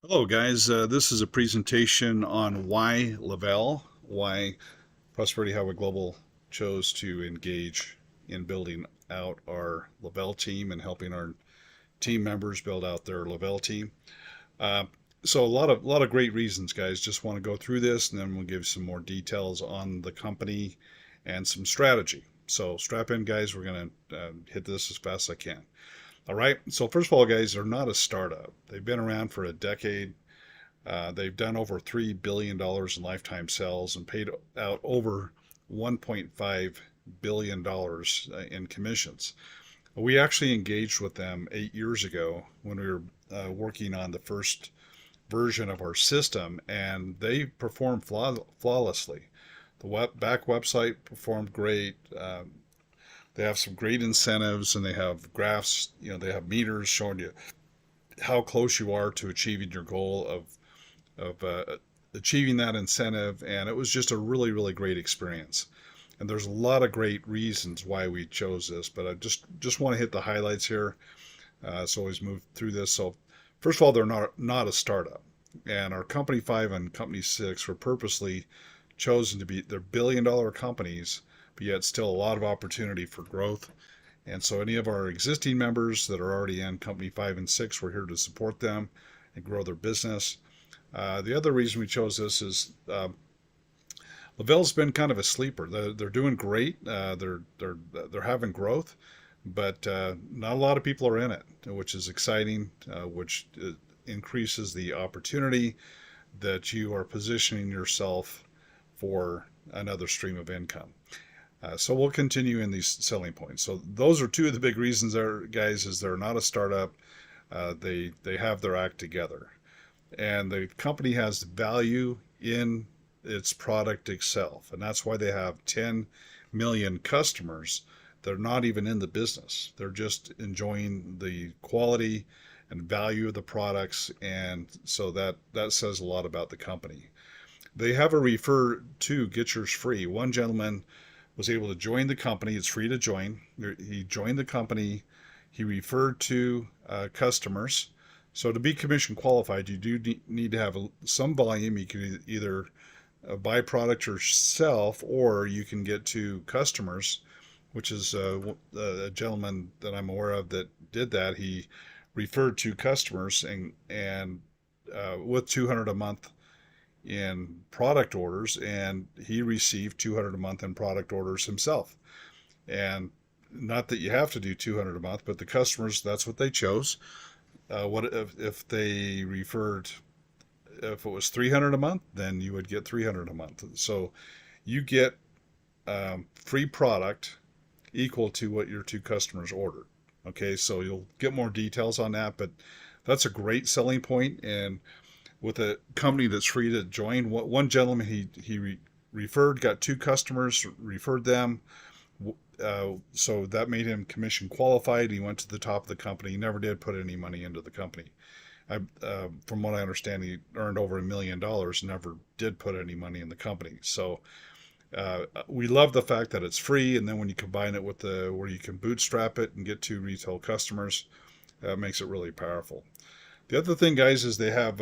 Hello, guys. This is a presentation on why Le-Vel, why Prosperity Highway Global chose to engage in building out our Le-Vel team and helping our team members build out their Le-Vel team. Uh, so a lot of great reasons, guys. Just want to go through this, and then we'll give some more details on the company and some strategy. So strap in, guys. We're gonna hit this as fast as I can. All right. So first of all, guys, they're not a startup. They've been around for a decade. They've done over $3 billion in lifetime sales and paid out over $1.5 billion in commissions. We actually engaged with them 8 years ago when we were working on the first version of our system, and they performed flawlessly. The back website performed great. They have some great incentives, and they have graphs. They have meters showing you how close you are to achieving your goal of achieving that incentive, and it was just a really great experience. And there's a lot of great reasons why we chose this, but I just want to hit the highlights here. So always move through this. So first of all, they're not a startup, and our company 5 and company 6 were purposely chosen to be, they're billion-dollar companies, but yet still a lot of opportunity for growth. And so any of our existing members that are already in company 5 and 6, we're here to support them and grow their business. The other reason we chose this is Le-Vel's been kind of a sleeper. They're doing great. They're having growth, but not a lot of people are in it, which is exciting, which increases the opportunity that you are positioning yourself for another stream of income. So we'll continue in these selling points. So those are two of the big reasons there, guys, is they're not a startup. They have their act together, and the company has value in its product itself, and that's why they have 10 million customers. They're not even in the business. They're just enjoying the quality and value of the products, and so that says a lot about the company. They have a refer to get yours free. One gentleman was able to join the company. It's free to join. He joined the company. He referred to customers. So to be commission qualified, you do need to have some volume. You can either buy product yourself, or you can get to customers, which is a gentleman that I'm aware of that did that. He referred to customers, and with 200 a month in product orders, and he received 200 a month in product orders himself. And not that you have to do 200 a month, but the customers, that's what they chose. What if they referred, if it was 300 a month, then you would get 300 a month. So you get free product equal to what your two customers ordered. Okay, so you'll get more details on that, but that's a great selling point. And with a company that's free to join, one gentleman he referred, got two customers, referred them. So that made him commission qualified. He went to the top of the company. He never did put any money into the company. From what I understand, he earned over $1 million, never did put any money in the company. So we love the fact that it's free, and then when you combine it with the where you can bootstrap it and get to retail customers, that makes it really powerful. The other thing, guys, is they have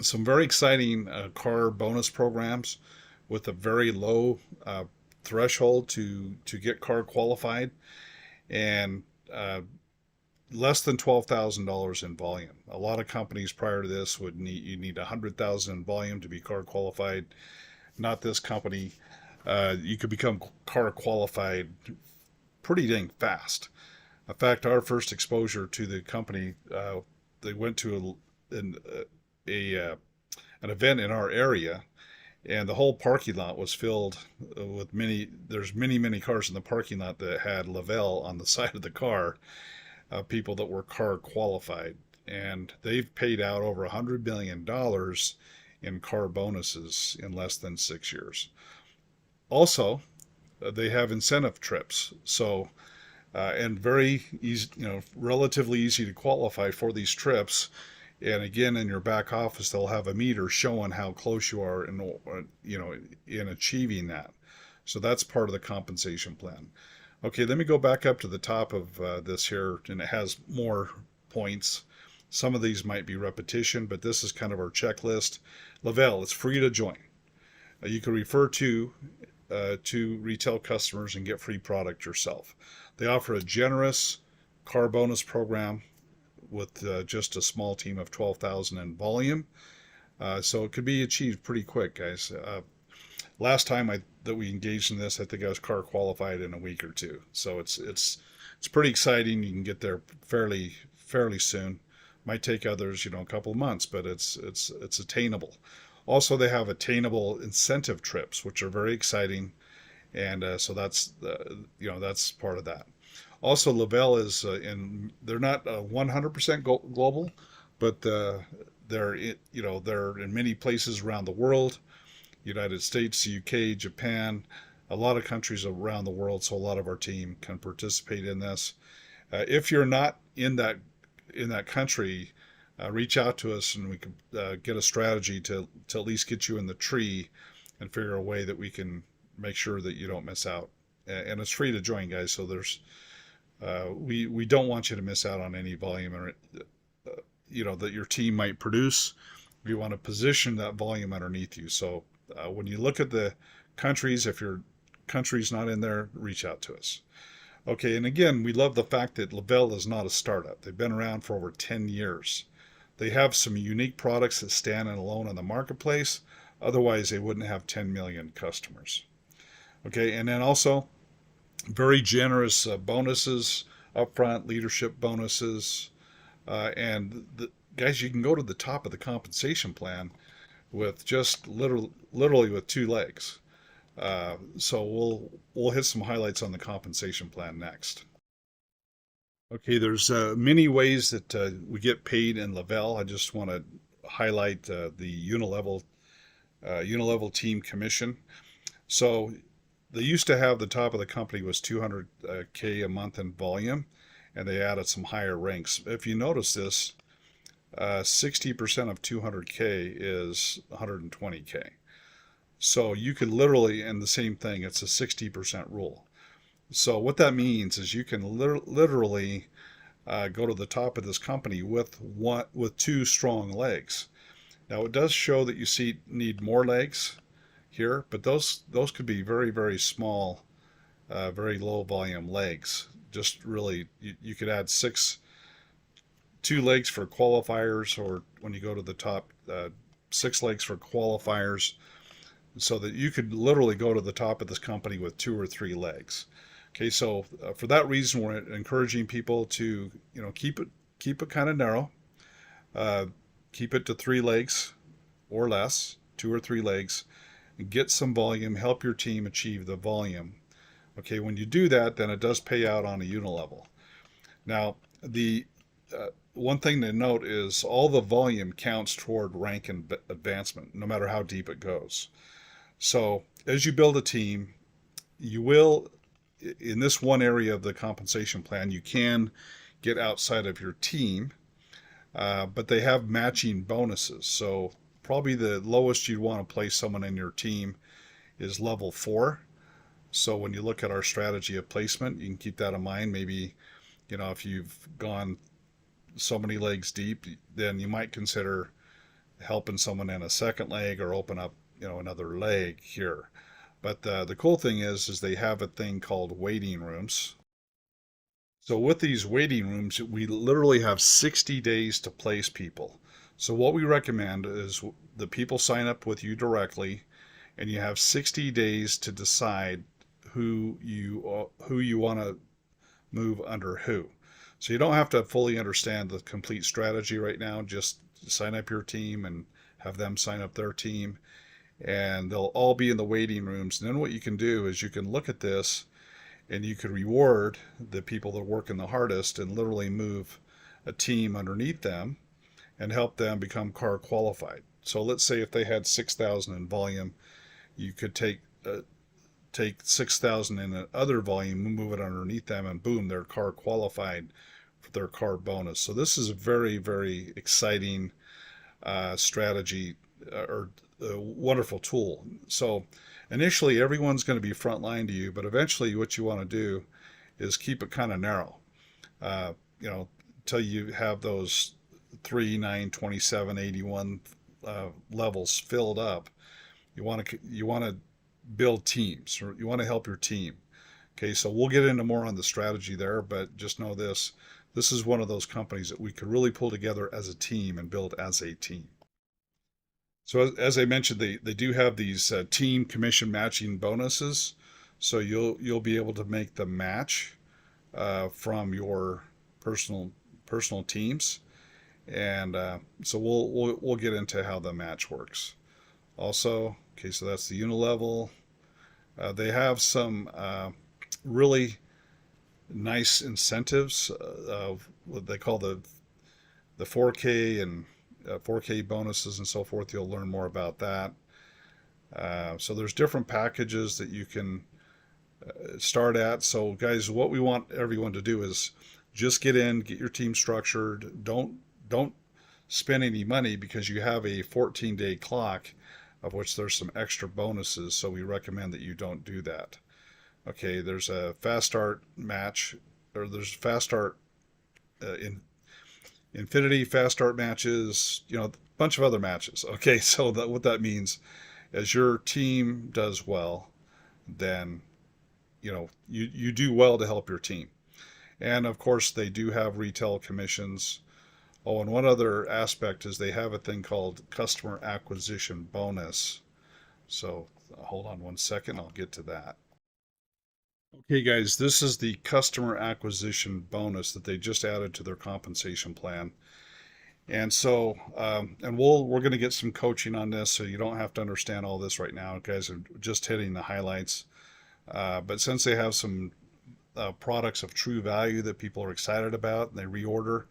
some very exciting car bonus programs with a very low threshold to get car qualified, and less than $12,000 in volume. A lot of companies prior to this would need 100,000 in volume to be car qualified. Not this company. You could become car qualified pretty dang fast. In fact, our first exposure to the company, they went to a an event in our area, and the whole parking lot was filled with many cars in the parking lot that had Le-Vel on the side of the car, people that were car qualified, and they've paid out over $100 million in car bonuses in less than 6 years. Also, they have incentive trips, so and very easy, relatively easy to qualify for these trips. And again, in your back office, they'll have a meter showing how close you are in achieving that. So that's part of the compensation plan. Okay, let me go back up to the top of this here, and it has more points. Some of these might be repetition, but this is kind of our checklist. Le-Vel, it's free to join. You can refer to retail customers and get free product yourself. They offer a generous car bonus program with just a small team of 12,000 in volume. So it could be achieved pretty quick, guys. Last time that we engaged in this, I think I was car qualified in a week or two. So it's pretty exciting. You can get there fairly soon. Might take others, a couple of months, but it's attainable. Also, they have attainable incentive trips, which are very exciting, and so that's part of that. Also, Le-Vel is they're not 100% global, but they're in many places around the world. United States, UK, Japan, a lot of countries around the world. So a lot of our team can participate in this. If you're not in that country, reach out to us and we can get a strategy to at least get you in the tree and figure a way that we can make sure that you don't miss out. And it's free to join, guys. So we don't want you to miss out on any volume or that your team might produce. We want to position that volume underneath you. So when you look at the countries, if your country's not in there, reach out to us. Okay, and again, we love the fact that Le-Vel is not a startup. They've been around for over 10 years. They have some unique products that stand alone in the marketplace. Otherwise, they wouldn't have 10 million customers. Okay, and then also very generous bonuses, upfront leadership bonuses. Guys, you can go to the top of the compensation plan with just literally with two legs. So we'll hit some highlights on the compensation plan next. Okay, there's many ways that we get paid in Le-Vel. I just want to highlight the unilevel team commission. So they used to have the top of the company was 200K a month in volume, and they added some higher ranks. If you notice this, 60% of 200K is 120K. So you could literally, and the same thing, it's a 60% rule. So what that means is you can literally go to the top of this company with two strong legs. Now it does show that you need more legs here, but those could be very, very small, very low volume legs. Just really, you could add two legs for qualifiers, or when you go to the top, 6 legs for qualifiers, so that you could literally go to the top of this company with 2 or 3 legs. Okay, so for that reason, we're encouraging people to keep it kind of narrow, keep it to 3 legs or less, 2 or 3 legs, and get some volume. Help your team achieve the volume. Okay, when you do that, then it does pay out on a unilevel. Now, the one thing to note is all the volume counts toward rank and advancement, no matter how deep it goes. So as you build a team, you will, in this one area of the compensation plan, you can get outside of your team, but they have matching bonuses. So probably the lowest you'd want to place someone in your team is level 4. So when you look at our strategy of placement, you can keep that in mind. Maybe, if you've gone so many legs deep, then you might consider helping someone in a second leg or open up, another leg here. But the cool thing is they have a thing called waiting rooms. So with these waiting rooms, we literally have 60 days to place people. So what we recommend is the people sign up with you directly, and you have 60 days to decide who you want to move under who. So you don't have to fully understand the complete strategy right now. Just sign up your team and have them sign up their team, and they'll all be in the waiting rooms. And then what you can do is you can look at this, and you could reward the people that are working the hardest and literally move a team underneath them and help them become car qualified. So let's say if they had 6,000 in volume, you could take 6,000 in other volume, move it underneath them, and boom, they're car qualified for their car bonus. So this is a very, very exciting strategy, or a wonderful tool. So initially, everyone's going to be frontline to you, but eventually, what you want to do is keep it kind of narrow, until you have those 3, 9, 27, 81 levels filled up, you want to build teams, or you want to help your team. Okay, so we'll get into more on the strategy there, but just know this. This is one of those companies that we could really pull together as a team and build as a team. So as I mentioned, they do have these team commission matching bonuses. So you'll be able to make the match from your personal personal teams, and so we'll get into how the match works. Also, okay, so that's the unilevel. They have some really nice incentives of what they call the 4K and 4K bonuses and so forth. You'll learn more about that. So there's different packages that you can start at. So guys, what we want everyone to do is just get in, get your team structured. Don't spend any money because you have a 14-day clock of which there's some extra bonuses. So we recommend that you don't do that. Okay, there's a fast start match, or there's fast start in Infinity fast start matches, a bunch of other matches. Okay, so what that means is your team does well, then you do well to help your team. And of course, they do have retail commissions. Oh, and one other aspect is they have a thing called customer acquisition bonus. So hold on one second, I'll get to that. Okay, guys, this is the customer acquisition bonus that they just added to their compensation plan. And so, and we're going to get some coaching on this, so you don't have to understand all this right now. Guys are just hitting the highlights. But since they have some products of true value that people are excited about and they reorder,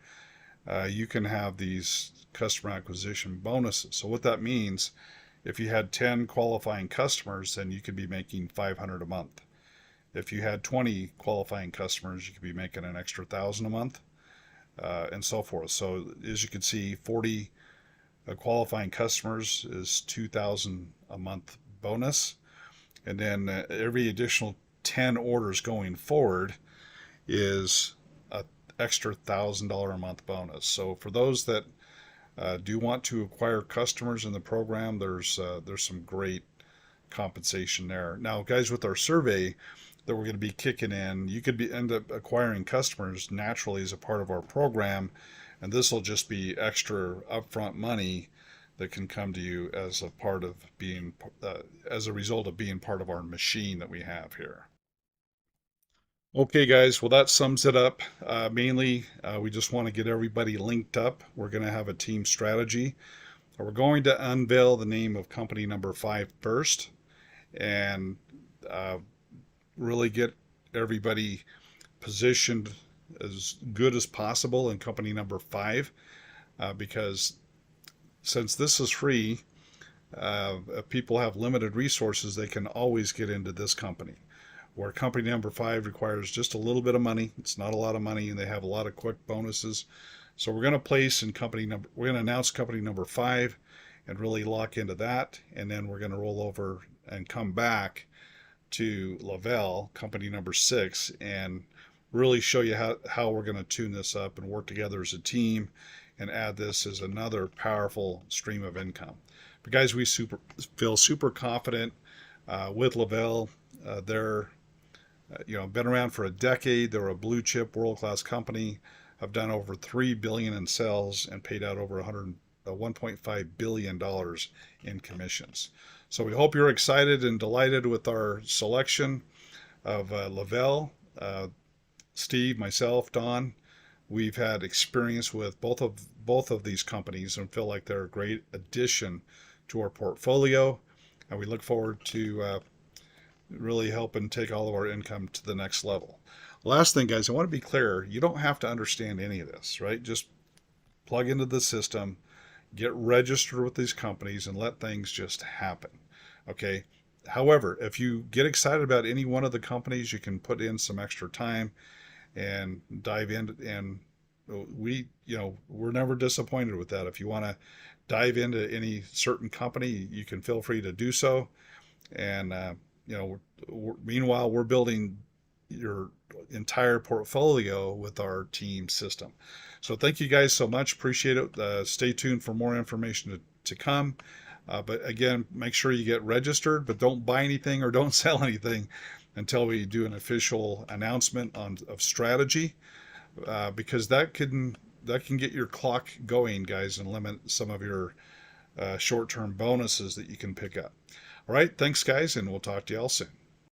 you can have these customer acquisition bonuses. So what that means, if you had 10 qualifying customers, then you could be making 500 a month. If you had 20 qualifying customers, you could be making an extra 1,000 a month, and so forth. So as you can see, 40 qualifying customers is 2,000 a month bonus, and then every additional 10 orders going forward is an extra $1,000 a month bonus. So for those that do want to acquire customers in the program, there's some great compensation there. Now, guys, with our survey that we're going to be kicking in, you could end up acquiring customers naturally as a part of our program, and this will just be extra upfront money that can come to you as a part of being as a result of being part of our machine that we have here. Okay, guys, well, that sums it up. Mainly, we just want to get everybody linked up. We're going to have a team strategy. We're going to unveil the name of company number 5 first, and really get everybody positioned as good as possible in company number 5, because since this is free, if people have limited resources, they can always get into this company. Where company number 5 requires just a little bit of money. It's not a lot of money, and they have a lot of quick bonuses. So we're going to announce company number 5 and really lock into that, and then we're going to roll over and come back to Le-Vel, company number 6, and really show you how we're going to tune this up and work together as a team and add this as another powerful stream of income. But guys, we feel super confident with Le-Vel. They're been around for a decade. They're a blue chip world class company. Have done over $3 billion in sales and paid out over $1.5 billion in commissions. So we hope you're excited and delighted with our selection of Le-Vel. Steve, myself, Don, we've had experience with both of these companies and feel like they're a great addition to our portfolio. And we look forward to really helping take all of our income to the next level. Last thing, guys, I want to be clear. You don't have to understand any of this, right? Just plug into the system, get registered with these companies, and let things just happen. Okay. However, if you get excited about any one of the companies, you can put in some extra time and dive in. And we're never disappointed with that. If you want to dive into any certain company, you can feel free to do so. And meanwhile, we're building entire portfolio with our team system. So thank you guys so much. Appreciate it. Stay tuned for more information to come. But again, make sure you get registered, but don't buy anything or don't sell anything until we do an official announcement of strategy, because that can get your clock going, guys, and limit some of your short-term bonuses that you can pick up. All right, thanks, guys, and we'll talk to you all soon.